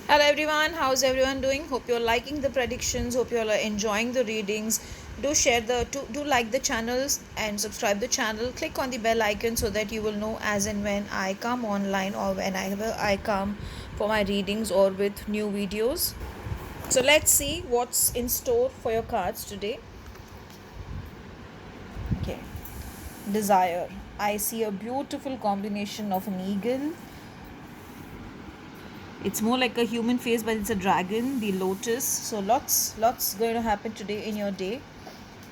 Hello everyone, how's everyone doing? Hope you're liking the predictions, hope you're enjoying the readings. Do like the channels and subscribe the channel. Click on the bell icon so that you will know as and when I come online or whenever I come for my readings or with new videos. So let's see what's in store for your cards today. Okay. Desire. I see a beautiful combination of an eagle. It's more like a human face, but it's a dragon, the lotus. So lots going to happen today in your day,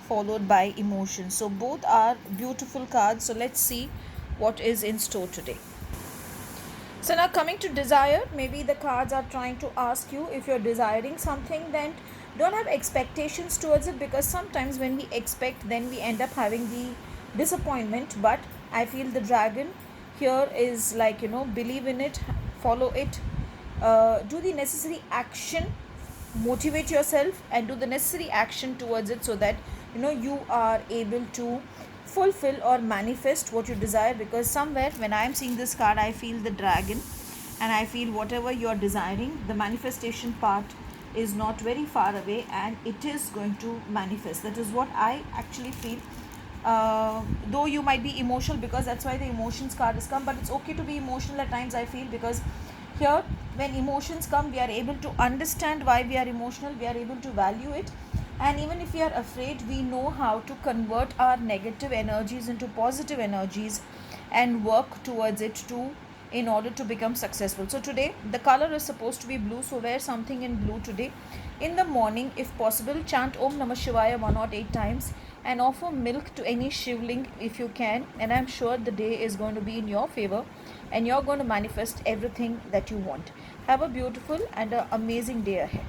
followed by emotions. So both are beautiful cards. So let's see what is in store today. So now coming to desire, maybe the cards are trying to ask you if you're desiring something, then don't have expectations towards it, because sometimes when we expect, then we end up having the disappointment. But I feel the dragon here is like, believe in it, follow it, do the necessary action, motivate yourself and do the necessary action towards it, so that you are able to fulfill or manifest what you desire. Because somewhere when I am seeing this card, I feel the dragon, and I feel whatever you are desiring, the manifestation part is not very far away and it is going to manifest. That is what I actually feel. Though you might be emotional, because that's why the emotions card has come, but it's okay to be emotional at times, I feel, because here when emotions come, we are able to understand why we are emotional, we are able to value it, and even if we are afraid, we know how to convert our negative energies into positive energies and work towards it too, in order to become successful. So today the color is supposed to be blue, so wear something in blue today. In the morning, if possible, chant Om Namah Shivaya 108 times and offer milk to any shivling if you can, and I'm sure the day is going to be in your favor and you're going to manifest everything that you want. Have a beautiful and an amazing day ahead.